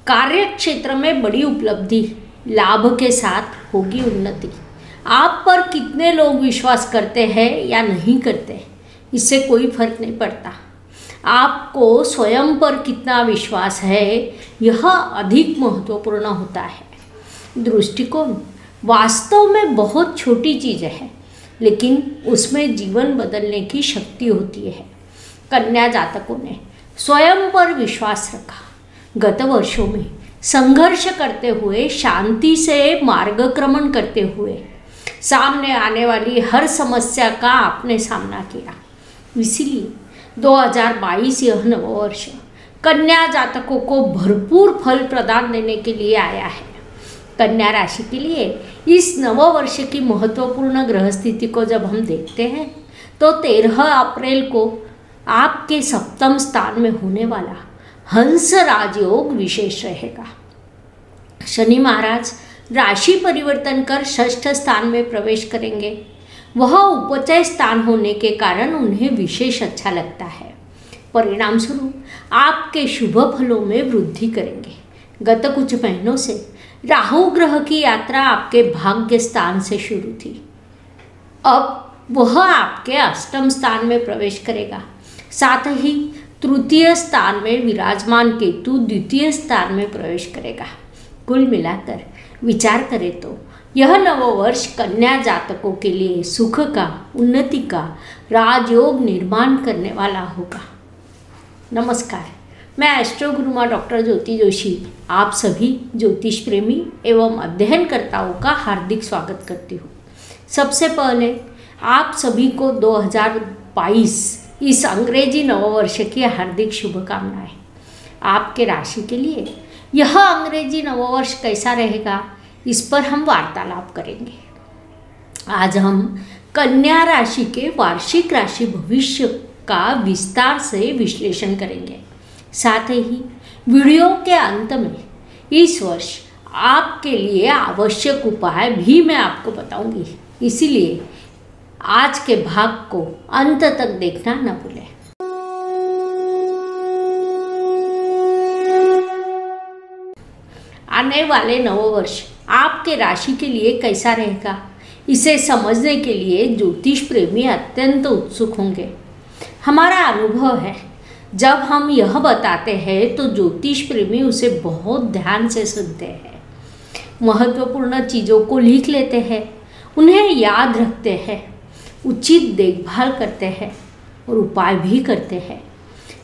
कार्य क्षेत्र में बड़ी उपलब्धि, लाभ के साथ होगी उन्नति। आप पर कितने लोग विश्वास करते हैं या नहीं करते, इससे कोई फर्क नहीं पड़ता। आपको स्वयं पर कितना विश्वास है, यह अधिक महत्वपूर्ण होता है। दृष्टिकोण वास्तव में बहुत छोटी चीज़ है, लेकिन उसमें जीवन बदलने की शक्ति होती है। कन्या जातकों ने स्वयं पर विश्वास रखा। गत वर्षों में संघर्ष करते हुए, शांति से मार्गक्रमण करते हुए सामने आने वाली हर समस्या का आपने सामना किया। इसीलिए 2022 यह नववर्ष कन्या जातकों को भरपूर फल प्रदान देने के लिए आया है। कन्या राशि के लिए इस नववर्ष की महत्वपूर्ण ग्रह स्थिति को जब हम देखते हैं तो 13 अप्रैल को आपके सप्तम स्थान में होने वाला हंस राजयोग विशेष रहेगा। शनि महाराज राशि परिवर्तन कर षष्ठ स्थान में प्रवेश करेंगे। वह उपचय स्थान होने के कारण उन्हें विशेष अच्छा लगता है। परिणाम स्वरूप आपके शुभ फलों में वृद्धि करेंगे। गत कुछ महीनों से राहु ग्रह की यात्रा आपके भाग्य स्थान से शुरू थी। अब वह आपके अष्टम स्थान में प्रवेश करेगा। साथ ही तृतीय स्थान में विराजमान केतु द्वितीय स्थान में प्रवेश करेगा। कुल मिलाकर विचार करें तो यह नववर्ष कन्या जातकों के लिए सुख का, उन्नति का राजयोग निर्माण करने वाला होगा। नमस्कार, मैं एस्ट्रो गुरुमा डॉक्टर ज्योति जोशी आप सभी ज्योतिष प्रेमी एवं अध्ययनकर्ताओं का हार्दिक स्वागत करती हूँ। सबसे पहले आप सभी को 2022 इस अंग्रेजी नववर्ष की हार्दिक शुभकामनाएं। आपके राशि के लिए यह अंग्रेजी नववर्ष कैसा रहेगा, इस पर हम वार्तालाप करेंगे। आज हम कन्या राशि के वार्षिक राशि भविष्य का विस्तार से विश्लेषण करेंगे। साथ ही वीडियो के अंत में इस वर्ष आपके लिए आवश्यक उपाय भी मैं आपको बताऊंगी, इसीलिए आज के भाग को अंत तक देखना न भूलें। आने वाले नववर्ष आपके राशि के लिए कैसा रहेगा, इसे समझने के लिए ज्योतिष प्रेमी अत्यंत उत्सुक होंगे। हमारा अनुभव है, जब हम यह बताते हैं तो ज्योतिष प्रेमी उसे बहुत ध्यान से सुनते हैं, महत्वपूर्ण चीज़ों को लिख लेते हैं, उन्हें याद रखते हैं, उचित देखभाल करते हैं और उपाय भी करते हैं।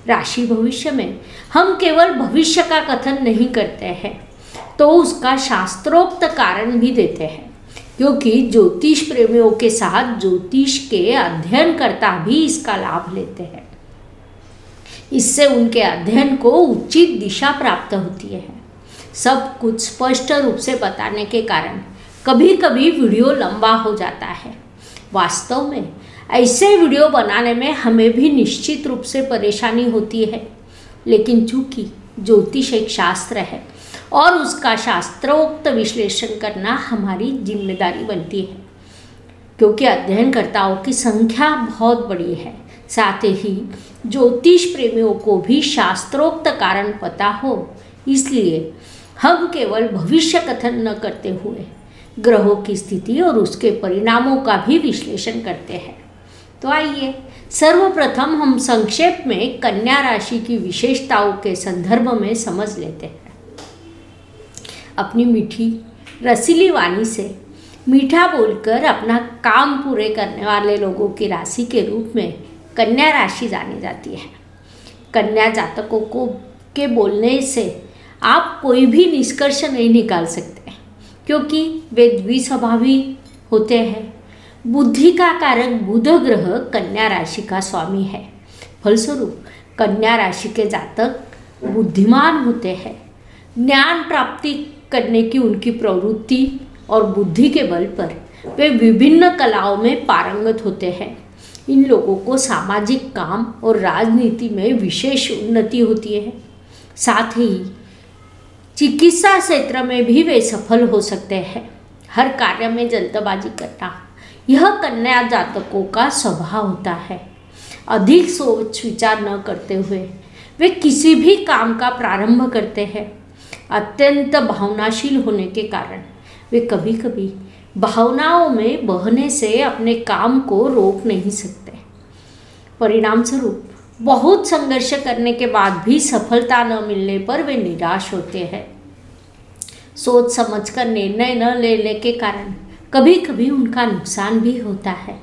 राशि भविष्य में हम केवल भविष्य का कथन नहीं करते हैं, तो उसका शास्त्रोक्त कारण भी देते हैं, क्योंकि ज्योतिष प्रेमियों के साथ ज्योतिष के अध्ययनकर्ता भी इसका लाभ लेते हैं। इससे उनके अध्ययन को उचित दिशा प्राप्त होती है। सब कुछ स्पष्ट रूप से बताने के कारण कभी कभी वीडियो लंबा हो जाता है। वास्तव में ऐसे वीडियो बनाने में हमें भी निश्चित रूप से परेशानी होती है, लेकिन चूंकि ज्योतिष एक शास्त्र है और उसका शास्त्रोक्त विश्लेषण करना हमारी जिम्मेदारी बनती है, क्योंकि अध्ययनकर्ताओं की संख्या बहुत बड़ी है। साथ ही ज्योतिष प्रेमियों को भी शास्त्रोक्त कारण पता हो, इसलिए हम केवल भविष्य कथन न करते हुए ग्रहों की स्थिति और उसके परिणामों का भी विश्लेषण करते हैं। तो आइए सर्वप्रथम हम संक्षेप में कन्या राशि की विशेषताओं के संदर्भ में समझ लेते हैं। अपनी मीठी रसीली वाणी से मीठा बोलकर अपना काम पूरे करने वाले लोगों की राशि के रूप में कन्या राशि जानी जाती है। कन्या जातकों को के बोलने से आप कोई भी निष्कर्ष नहीं निकाल सकते, क्योंकि वे द्विस्वभावी होते हैं। बुद्धि का कारक बुध ग्रह कन्या राशि का स्वामी है। फलस्वरूप कन्या राशि के जातक बुद्धिमान होते हैं। ज्ञान प्राप्ति करने की उनकी प्रवृत्ति और बुद्धि के बल पर वे विभिन्न कलाओं में पारंगत होते हैं। इन लोगों को सामाजिक काम और राजनीति में विशेष उन्नति होती है। साथ ही चिकित्सा क्षेत्र में भी वे सफल हो सकते हैं। हर कार्य में जल्दबाजी करना यह कन्या जातकों का स्वभाव होता है। अधिक सोच विचार न करते हुए वे किसी भी काम का प्रारंभ करते हैं। अत्यंत भावनाशील होने के कारण वे कभी कभी भावनाओं में बहने से अपने काम को रोक नहीं सकते। परिणाम स्वरूप बहुत संघर्ष करने के बाद भी सफलता न मिलने पर वे निराश होते हैं। सोच समझकर निर्णय न लेने के कारण कभी कभी उनका नुकसान भी होता है।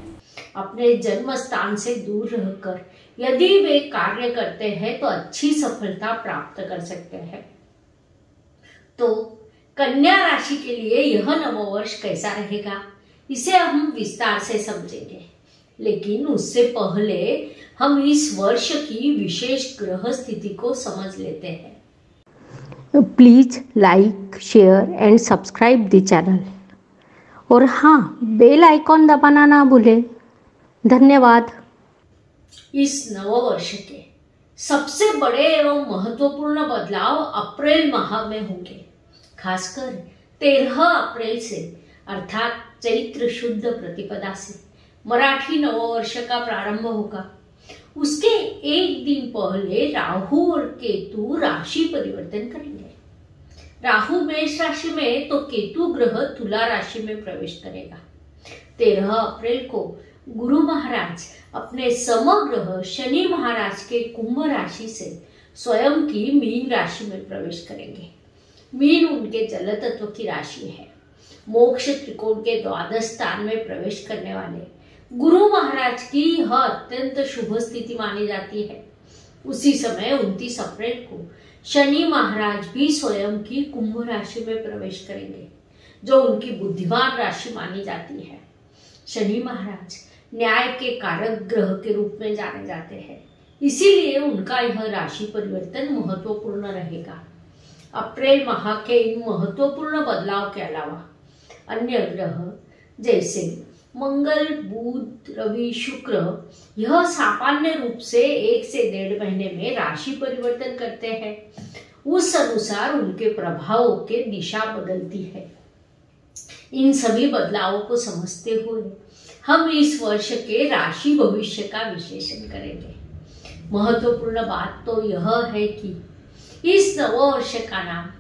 अपने जन्म स्थान से दूर रहकर यदि वे कार्य करते हैं तो अच्छी सफलता प्राप्त कर सकते हैं। तो कन्या राशि के लिए यह नववर्ष कैसा रहेगा, इसे हम विस्तार से समझेंगे, लेकिन उससे पहले हम इस वर्ष की विशेष ग्रह स्थिति को समझ लेते हैं। Please like, share and subscribe the channel, और हाँ, बेल आइकॉन दबाना ना भूलें। धन्यवाद। इस नववर्ष के सबसे बड़े एवं महत्वपूर्ण बदलाव अप्रैल माह में होंगे। खासकर 13 अप्रैल से अर्थात चैत्र शुद्ध प्रतिपदा से मराठी नववर्ष का प्रारंभ होगा। उसके एक दिन पहले राहु और केतु राशि परिवर्तन करेंगे। राहु मेष राशि में तो केतु ग्रह तुला राशि में प्रवेश करेगा। 13 अप्रैल को गुरु महाराज अपने समग्रह शनि महाराज के कुंभ राशि से स्वयं की मीन राशि में प्रवेश करेंगे। मीन उनके जल तत्व की राशि है। मोक्ष त्रिकोण के द्वादश स्थान में प्रवेश करने वाले गुरु महाराज की यह अत्यंत शुभ स्थिति मानी जाती है। उसी समय 29 अप्रैल को शनि महाराज भी स्वयं की कुंभ राशि में प्रवेश करेंगे, जो उनकी बुद्धिमान राशि मानी जाती है। शनि महाराज न्याय के कारक ग्रह के रूप में जाने जाते हैं, इसीलिए उनका यह राशि परिवर्तन महत्वपूर्ण रहेगा। अप्रैल माह के इन महत्वपूर्ण बदलाव के अलावा अन्य ग्रह जैसे मंगल, बुध, रवि, शुक्र यह सामान्य रूप से 1 से 1.5 महीने में राशि परिवर्तन करते हैं। उस अनुसार उनके प्रभावों के दिशा बदलती है। इन सभी बदलावों को समझते हुए हम इस वर्ष के राशि भविष्य का विश्लेषण करेंगे। महत्वपूर्ण बात तो यह है कि इस नववर्ष का नाम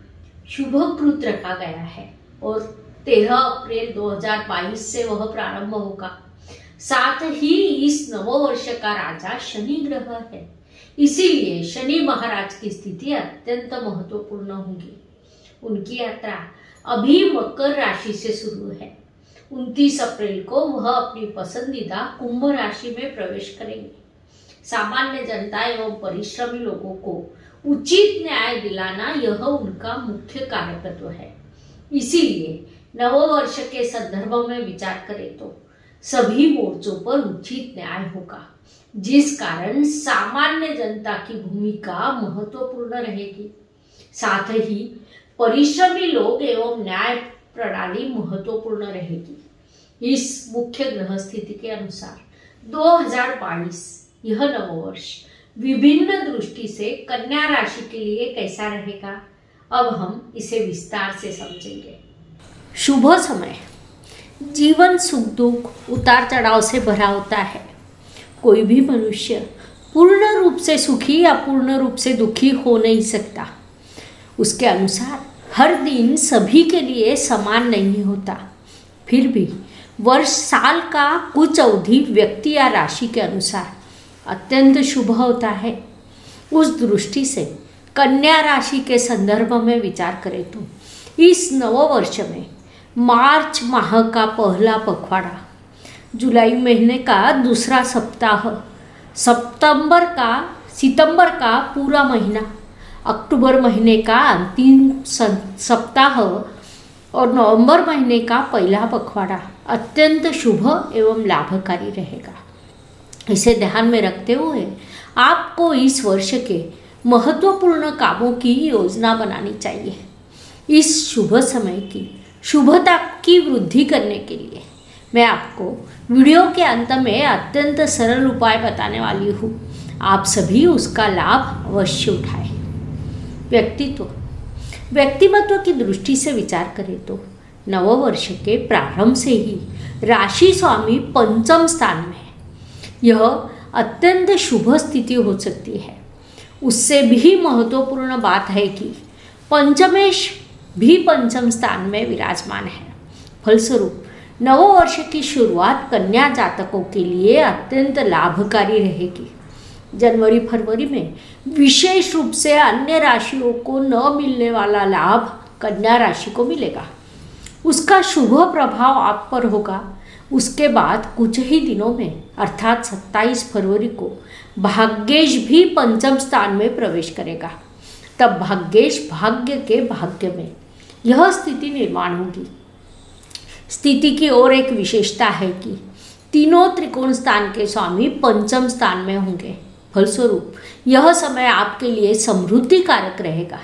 शुभकृत रखा गया है और 13 अप्रैल 2022 से वह प्रारंभ होगा। साथ ही इस नववर्ष का राजा शनि ग्रह है, इसीलिए शनि महाराज की स्थिति अत्यंत महत्वपूर्ण होगी। उनकी यात्रा अभी मकर राशि से शुरू है। 29 अप्रैल को वह अपनी पसंदीदा कुंभ राशि में प्रवेश करेंगे। सामान्य जनता एवं परिश्रमी लोगों को उचित न्याय दिलाना यह उनका मुख्य कार्यतत्व है। इसीलिए नववर्ष के संदर्भ में विचार करें तो सभी मोर्चों पर उचित न्याय होगा, जिस कारण सामान्य जनता की भूमिका महत्वपूर्ण रहेगी। साथ ही परिश्रमी लोग एवं न्याय प्रणाली महत्वपूर्ण रहेगी। इस मुख्य ग्रह स्थिति के अनुसार 2022 यह नववर्ष विभिन्न दृष्टि से कन्या राशि के लिए कैसा रहेगा, अब हम इसे विस्तार से समझेंगे। शुभ समय। जीवन सुख दुख उतार चढ़ाव से भरा होता है। कोई भी मनुष्य पूर्ण रूप से सुखी या पूर्ण रूप से दुखी हो नहीं सकता। उसके अनुसार हर दिन सभी के लिए समान नहीं होता। फिर भी वर्ष साल का कुछ अवधि व्यक्ति या राशि के अनुसार अत्यंत शुभ होता है। उस दृष्टि से कन्या राशि के संदर्भ में विचार करें तो इस नववर्ष में मार्च माह का पहला पखवाड़ा, जुलाई महीने का दूसरा सप्ताह, सितंबर का पूरा महीना, अक्टूबर महीने का अंतिम सप्ताह और नवंबर महीने का पहला पखवाड़ा अत्यंत शुभ एवं लाभकारी रहेगा। इसे ध्यान में रखते हुए आपको इस वर्ष के महत्वपूर्ण कामों की योजना बनानी चाहिए। इस शुभ समय की शुभता की वृद्धि करने के लिए मैं आपको वीडियो के अंत में अत्यंत सरल उपाय बताने वाली हूँ। आप सभी उसका लाभ अवश्य उठाएं। व्यक्तिमत्व की दृष्टि से विचार करें तो नववर्ष के प्रारंभ से ही राशि स्वामी पंचम स्थान में है। यह अत्यंत शुभ स्थिति हो सकती है। उससे भी महत्वपूर्ण बात है कि पंचमेश भी पंचम स्थान में विराजमान है। फलस्वरूप नववर्ष की शुरुआत कन्या जातकों के लिए अत्यंत लाभकारी रहेगी। जनवरी फरवरी में विशेष रूप से अन्य राशियों को न मिलने वाला लाभ कन्या राशि को मिलेगा। उसका शुभ प्रभाव आप पर होगा। उसके बाद कुछ ही दिनों में अर्थात 27 फरवरी को भाग्येश भी पंचम स्थान में प्रवेश करेगा। तब भाग्येश भाग्य के भाग्य में यह स्थिति निर्माण होगी। स्थिति की और एक विशेषता है कि तीनों त्रिकोण स्थान के स्वामी पंचम स्थान में होंगे। फलस्वरूप यह समय आपके लिए समृद्धि कारक रहेगा।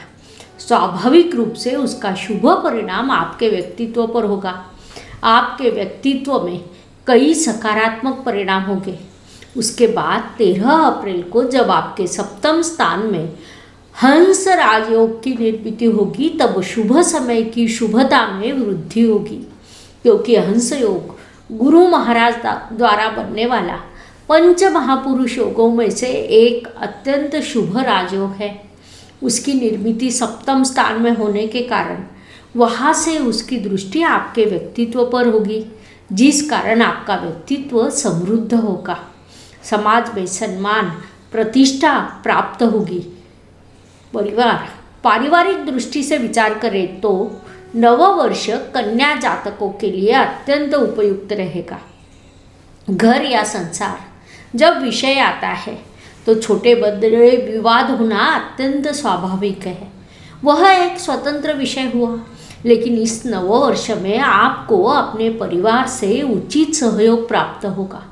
स्वाभाविक रूप से उसका शुभ परिणाम आपके व्यक्तित्व पर होगा। आपके व्यक्तित्व में कई सकारात्मक परिणाम होंगे। उसके बाद 13 अप्रैल को जब आपके सप्तम स्थान में हंस राजयोग की निर्मिति होगी, तब शुभ समय की शुभता में वृद्धि होगी, क्योंकि हंस योग गुरु महाराज द्वारा बनने वाला पंच महापुरुष योगों में से एक अत्यंत शुभ राजयोग है। उसकी निर्मिति सप्तम स्थान में होने के कारण वहाँ से उसकी दृष्टि आपके व्यक्तित्व पर होगी, जिस कारण आपका व्यक्तित्व समृद्ध होगा। समाज में सम्मान प्रतिष्ठा प्राप्त होगी। पारिवारिक दृष्टि से विचार करें तो नववर्ष कन्या जातकों के लिए अत्यंत उपयुक्त रहेगा। घर या संसार जब विषय आता है तो छोटे बड़े विवाद होना अत्यंत स्वाभाविक है। वह एक स्वतंत्र विषय हुआ, लेकिन इस नववर्ष में आपको अपने परिवार से उचित सहयोग प्राप्त होगा।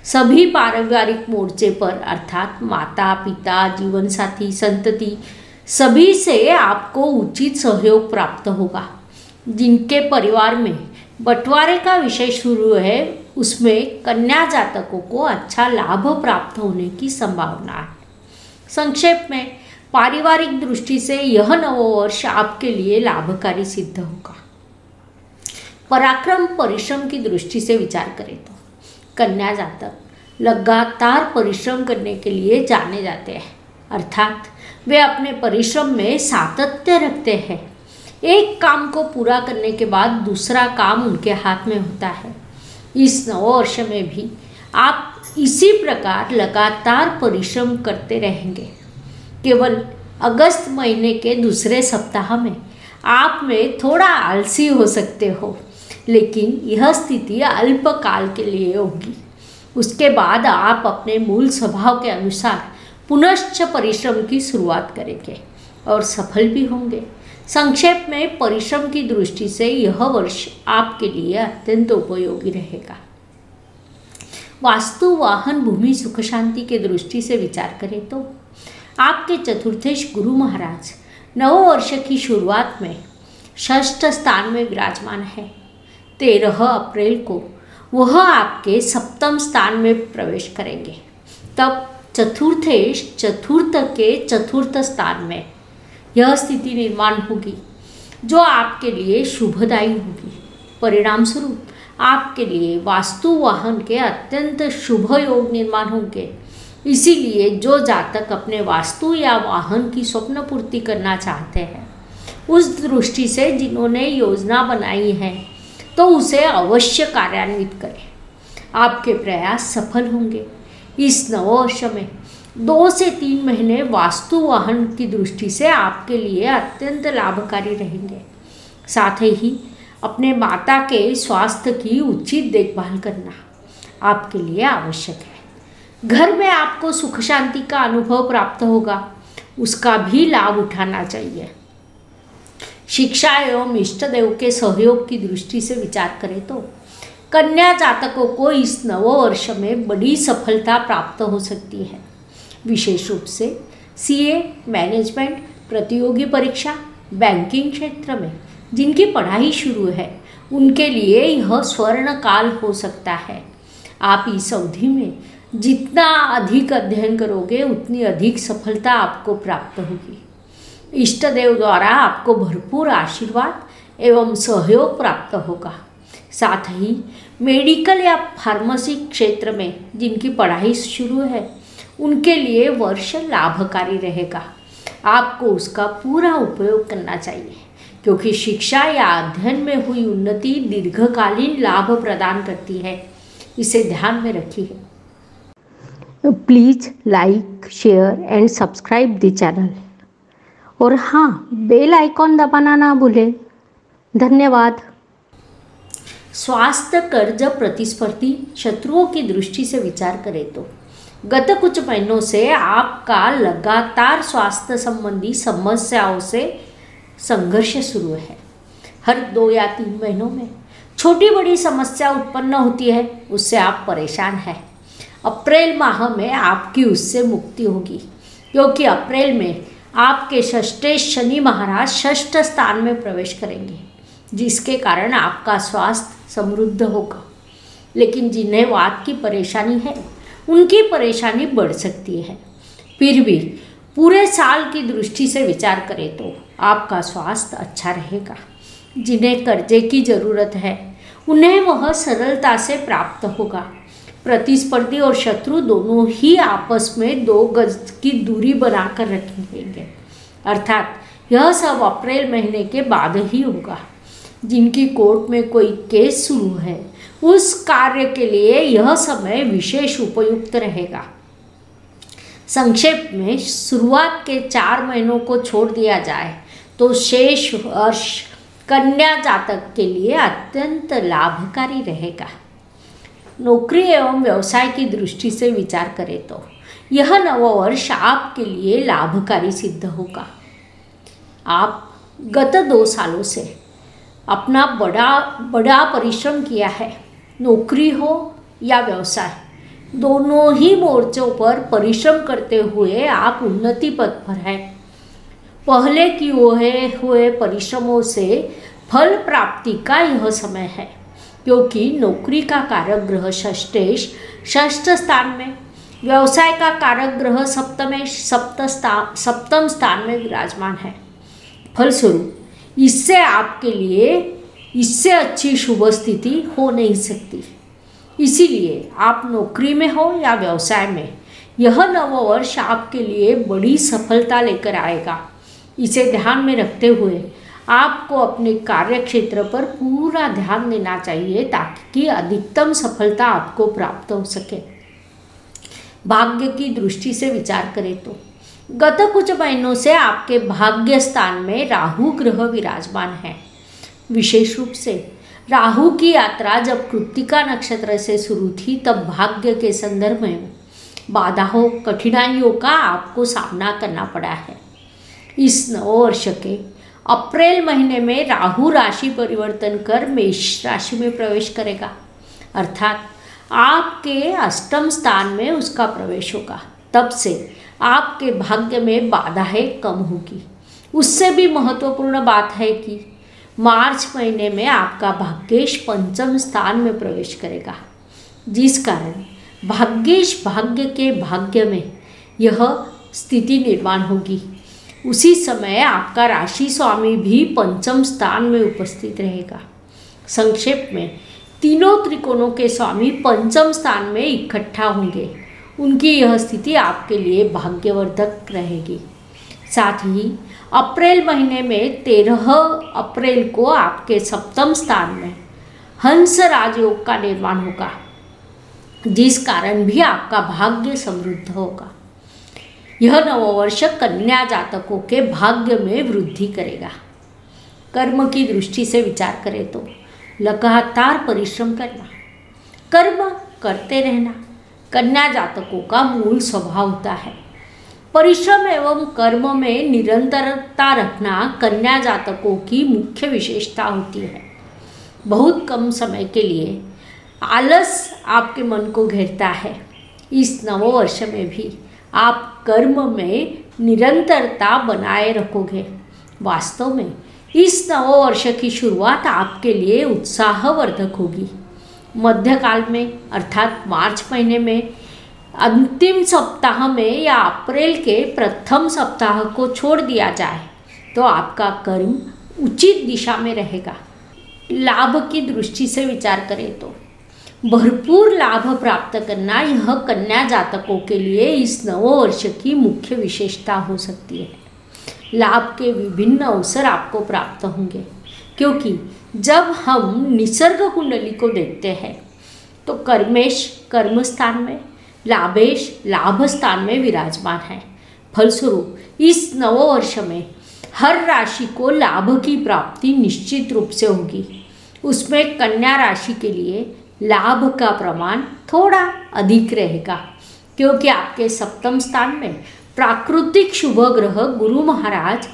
सभी पारिवारिक मोर्चे पर अर्थात माता पिता जीवन साथी संतति सभी से आपको उचित सहयोग प्राप्त होगा। जिनके परिवार में बंटवारे का विषय शुरू है, उसमें कन्या जातकों को अच्छा लाभ प्राप्त होने की संभावना है। संक्षेप में पारिवारिक दृष्टि से यह नववर्ष आपके लिए लाभकारी सिद्ध होगा। पराक्रम परिश्रम की दृष्टि से विचार करें तो कन्या जातक लगातार परिश्रम करने के लिए जाने जाते हैं, अर्थात वे अपने परिश्रम में सातत्य रखते हैं। एक काम को पूरा करने के बाद दूसरा काम उनके हाथ में होता है। इस नववर्ष में भी आप इसी प्रकार लगातार परिश्रम करते रहेंगे। केवल अगस्त महीने के दूसरे सप्ताह में आप में थोड़ा आलसी हो सकते हो, लेकिन यह स्थिति अल्पकाल के लिए होगी। उसके बाद आप अपने मूल स्वभाव के अनुसार पुनश्च परिश्रम की शुरुआत करेंगे और सफल भी होंगे। संक्षेप में परिश्रम की दृष्टि से यह वर्ष आपके लिए अत्यंत उपयोगी रहेगा। वास्तु वाहन भूमि सुख शांति के दृष्टि से विचार करें तो आपके चतुर्थेश गुरु महाराज नववर्ष की शुरुआत में षष्ठ स्थान में विराजमान है। 13 अप्रैल को वह आपके सप्तम स्थान में प्रवेश करेंगे। तब चतुर्थेश चतुर्थ के चतुर्थ स्थान में यह स्थिति निर्माण होगी, जो आपके लिए शुभदायी होगी। परिणाम स्वरूप आपके लिए वास्तु वाहन के अत्यंत शुभ योग निर्माण होंगे। इसीलिए जो जातक अपने वास्तु या वाहन की स्वप्न पूर्ति करना चाहते हैं, उस दृष्टि से जिन्होंने योजना बनाई है, तो उसे अवश्य कार्यान्वित करें। आपके प्रयास सफल होंगे। इस नववर्ष में 2 से 3 महीने वास्तु वाहन की दृष्टि से आपके लिए अत्यंत लाभकारी रहेंगे। साथ ही अपने माता के स्वास्थ्य की उचित देखभाल करना आपके लिए आवश्यक है। घर में आपको सुख शांति का अनुभव प्राप्त होगा, उसका भी लाभ उठाना चाहिए। शिक्षा एवं इष्ट देव के सहयोग की दृष्टि से विचार करें तो कन्या जातकों को इस नववर्ष में बड़ी सफलता प्राप्त हो सकती है। विशेष रूप से सीए, मैनेजमेंट, प्रतियोगी परीक्षा, बैंकिंग क्षेत्र में जिनकी पढ़ाई शुरू है, उनके लिए यह स्वर्ण काल हो सकता है। आप इस अवधि में जितना अधिक अध्ययन करोगे, उतनी अधिक सफलता आपको प्राप्त होगी। इष्ट देव द्वारा आपको भरपूर आशीर्वाद एवं सहयोग प्राप्त होगा। साथ ही मेडिकल या फार्मेसी क्षेत्र में जिनकी पढ़ाई शुरू है, उनके लिए वर्ष लाभकारी रहेगा। आपको उसका पूरा उपयोग करना चाहिए, क्योंकि शिक्षा या अध्ययन में हुई उन्नति दीर्घकालीन लाभ प्रदान करती है। इसे ध्यान में रखिए। Please like, share and subscribe the channel. और हाँ, बेल आइकॉन दबाना ना भूलें। धन्यवाद। स्वास्थ्य कर्ज प्रतिस्पर्धी शत्रुओं की दृष्टि से विचार करें तो गत कुछ महीनों से आपका लगातार स्वास्थ्य संबंधी समस्याओं से संघर्ष शुरू है। हर 2 या 3 महीनों में छोटी बड़ी समस्या उत्पन्न होती है, उससे आप परेशान हैं। अप्रैल माह में आपकी उससे मुक्ति होगी, क्योंकि अप्रैल में आपके षष्ठेश शनि महाराज षष्ठ स्थान में प्रवेश करेंगे, जिसके कारण आपका स्वास्थ्य समृद्ध होगा। लेकिन जिन्हें वात की परेशानी है, उनकी परेशानी बढ़ सकती है। फिर भी पूरे साल की दृष्टि से विचार करें तो आपका स्वास्थ्य अच्छा रहेगा। जिन्हें कर्जे की ज़रूरत है, उन्हें वह सरलता से प्राप्त होगा। प्रतिस्पर्धी और शत्रु दोनों ही आपस में 2 गज की दूरी बनाकर रखेंगे, अर्थात यह सब अप्रैल महीने के बाद ही होगा। जिनकी कोर्ट में कोई केस शुरू है, उस कार्य के लिए यह समय विशेष उपयुक्त रहेगा। संक्षेप में शुरुआत के 4 महीनों को छोड़ दिया जाए तो शेष वर्ष कन्या जातक के लिए अत्यंत लाभकारी रहेगा। नौकरी एवं व्यवसाय की दृष्टि से विचार करें तो यह नववर्ष आपके लिए लाभकारी सिद्ध होगा। आप गत 2 सालों से अपना बड़ा परिश्रम किया है। नौकरी हो या व्यवसाय, दोनों ही मोर्चों पर परिश्रम करते हुए आप उन्नति पथ पर हैं। पहले किए हुए परिश्रमों से फल प्राप्ति का यह समय है, क्योंकि नौकरी का कारक ग्रह षष्ठेश षष्ठ स्थान में, व्यवसाय का कारक ग्रह सप्तम स्थान में विराजमान है। फलस्वरूप इससे आपके लिए इससे अच्छी शुभ स्थिति हो नहीं सकती। इसीलिए आप नौकरी में हो या व्यवसाय में, यह नववर्ष आपके लिए बड़ी सफलता लेकर आएगा। इसे ध्यान में रखते हुए आपको अपने कार्य क्षेत्र पर पूरा ध्यान देना चाहिए, ताकि अधिकतम सफलता आपको प्राप्त हो सके। भाग्य की दृष्टि से विचार करें तो गत कुछ महीनों से आपके भाग्य स्थान में राहु ग्रह विराजमान है। विशेष रूप से राहु की यात्रा जब कृत्तिका नक्षत्र से शुरू थी, तब भाग्य के संदर्भ में बाधाओं, कठिनाइयों का आपको सामना करना पड़ा है। इस नववर्ष के अप्रैल महीने में राहु राशि परिवर्तन कर मेष राशि में प्रवेश करेगा, अर्थात आपके अष्टम स्थान में उसका प्रवेश होगा। तब से आपके भाग्य में बाधाएं कम होगी। उससे भी महत्वपूर्ण बात है कि मार्च महीने में आपका भाग्येश पंचम स्थान में प्रवेश करेगा, जिस कारण भाग्येश भाग्य के भाग्य में यह स्थिति निर्माण होगी। उसी समय आपका राशि स्वामी भी पंचम स्थान में उपस्थित रहेगा। संक्षेप में तीनों त्रिकोणों के स्वामी पंचम स्थान में इकट्ठा होंगे। उनकी यह स्थिति आपके लिए भाग्यवर्धक रहेगी। साथ ही अप्रैल महीने में 13 अप्रैल को आपके सप्तम स्थान में हंस राजयोग का निर्माण होगा, जिस कारण भी आपका भाग्य समृद्ध होगा। यह नववर्ष कन्या जातकों के भाग्य में वृद्धि करेगा। कर्म की दृष्टि से विचार करें तो लगातार परिश्रम करना, कर्म करते रहना कन्या जातकों का मूल स्वभाव होता है। परिश्रम एवं कर्म में निरंतरता रखना कन्या जातकों की मुख्य विशेषता होती है। बहुत कम समय के लिए आलस आपके मन को घेरता है। इस नववर्ष में भी आप कर्म में निरंतरता बनाए रखोगे। वास्तव में इस नववर्ष की शुरुआत आपके लिए उत्साहवर्धक होगी। मध्यकाल में अर्थात मार्च महीने में अंतिम सप्ताह में या अप्रैल के प्रथम सप्ताह को छोड़ दिया जाए तो आपका कर्म उचित दिशा में रहेगा। लाभ की दृष्टि से विचार करें तो भरपूर लाभ प्राप्त करना यह कन्या जातकों के लिए इस नववर्ष की मुख्य विशेषता हो सकती है। लाभ के विभिन्न अवसर आपको प्राप्त होंगे, क्योंकि जब हम निसर्ग कुंडली को देखते हैं तो कर्मेश कर्म स्थान में, लाभेश लाभ स्थान में विराजमान है। फलस्वरूप इस नववर्ष में हर राशि को लाभ की प्राप्ति निश्चित रूप से होगी। उसमें कन्या राशि के लिए लाभ का प्रमाण थोड़ा अधिक रहेगा, क्योंकि आपके सप्तम स्थान में प्राकृतिक शुभ ग्रह गुरु महाराज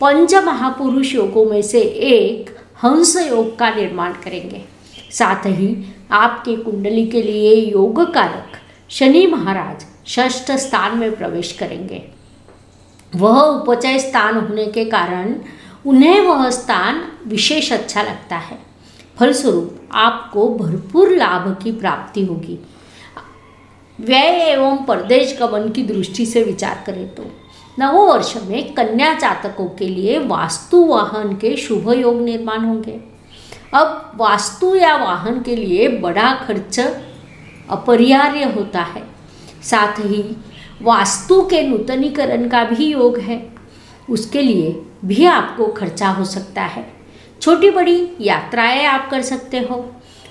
पंच महापुरुष योगों में से एक हंस योग का निर्माण करेंगे। साथ ही आपके कुंडली के लिए योग कारक शनि महाराज षष्ठ स्थान में प्रवेश करेंगे। वह उपचय स्थान होने के कारण उन्हें वह स्थान विशेष अच्छा लगता है। फलस्वरूप आपको भरपूर लाभ की प्राप्ति होगी। व्यय एवं परदेश गमन की दृष्टि से विचार करें तो नववर्ष में कन्या जातकों के लिए वास्तु वाहन के शुभ योग निर्माण होंगे। अब वास्तु या वाहन के लिए बड़ा खर्च अपरिहार्य होता है। साथ ही वास्तु के नूतनीकरण का भी योग है, उसके लिए भी आपको खर्चा हो सकता है। छोटी बड़ी यात्राएं आप कर सकते हो,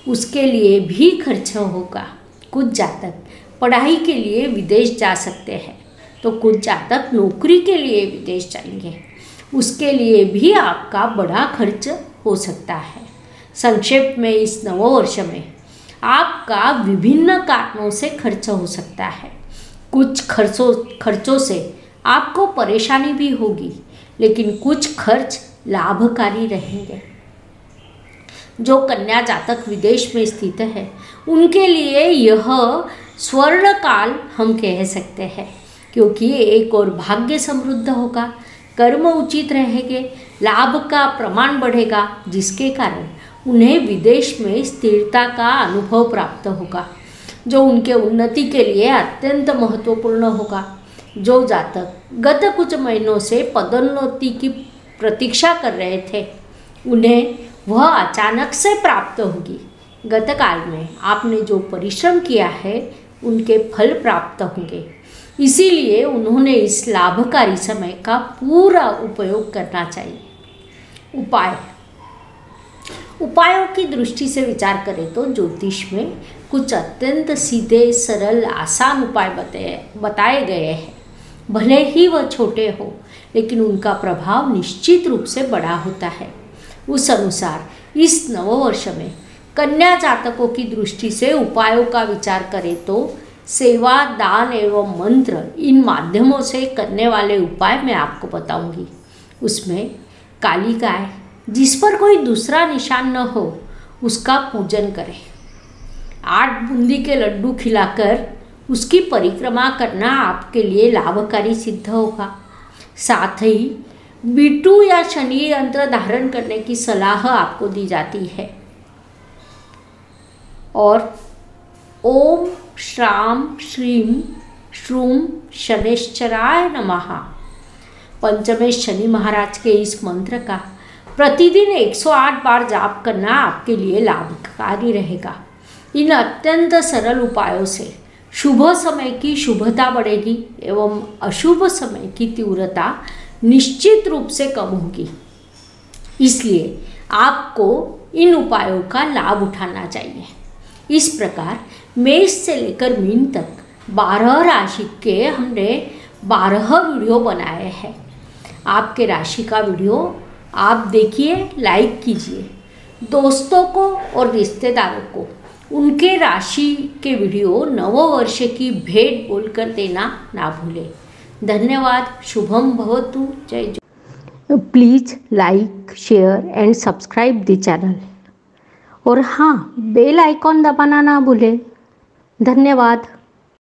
उसके लिए भी खर्च होगा। कुछ जातक पढ़ाई के लिए विदेश जा सकते हैं, तो कुछ जातक नौकरी के लिए विदेश जाएंगे, उसके लिए भी आपका बड़ा खर्च हो सकता है। संक्षेप में इस नववर्ष में आपका विभिन्न कारणों से खर्च हो सकता है। कुछ खर्चों से आपको परेशानी भी होगी, लेकिन कुछ खर्च लाभकारी रहेंगे। जो कन्या जातक विदेश में स्थित है उनके लिए यह स्वर्ण काल हम कह सकते हैं, क्योंकि एक और भाग्य समृद्ध होगा, कर्म उचित रहेंगे, लाभ का प्रमाण बढ़ेगा, जिसके कारण उन्हें विदेश में स्थिरता का अनुभव प्राप्त होगा, जो उनके उन्नति के लिए अत्यंत महत्वपूर्ण होगा। जो जातक गत कुछ महीनों से पदोन्नति की प्रतीक्षा कर रहे थे, उन्हें वह अचानक से प्राप्त होगी। गत काल में आपने जो परिश्रम किया है उनके फल प्राप्त होंगे, इसीलिए उन्होंने इस लाभकारी समय का पूरा उपयोग करना चाहिए। उपायों की दृष्टि से विचार करें तो ज्योतिष में कुछ अत्यंत सीधे सरल आसान उपाय बताए गए हैं। भले ही वह छोटे हो, लेकिन उनका प्रभाव निश्चित रूप से बड़ा होता है। उस अनुसार इस नववर्ष में कन्या जातकों की दृष्टि से उपायों का विचार करें तो सेवा, दान एवं मंत्र, इन माध्यमों से करने वाले उपाय मैं आपको बताऊंगी। उसमें काली गाय जिस पर कोई दूसरा निशान न हो उसका पूजन करें। 8 बूंदी के लड्डू खिलाकर उसकी परिक्रमा करना आपके लिए लाभकारी सिद्ध होगा। साथ ही बिटू या शनि यंत्र धारण करने की सलाह आपको दी जाती है। और ओम श्राम श्रीम श्रूम शनैश्चराय नमः पंचमे शनि महाराज के इस मंत्र का प्रतिदिन 108 बार जाप करना आपके लिए लाभकारी रहेगा। इन अत्यंत सरल उपायों से शुभ समय की शुभता बढ़ेगी एवं अशुभ समय की तीव्रता निश्चित रूप से कम होगी। इसलिए आपको इन उपायों का लाभ उठाना चाहिए। इस प्रकार मेष से लेकर मीन तक 12 राशि के हमने 12 वीडियो बनाए हैं। आपके राशि का वीडियो आप देखिए, लाइक कीजिए। दोस्तों को और रिश्तेदारों को उनके राशि के वीडियो नववर्ष की भेंट बोलकर देना ना भूलें। धन्यवाद। शुभम भवतु। जय जय। Please like, share and subscribe the channel. और हाँ, बेल आइकॉन दबाना ना भूलें। धन्यवाद।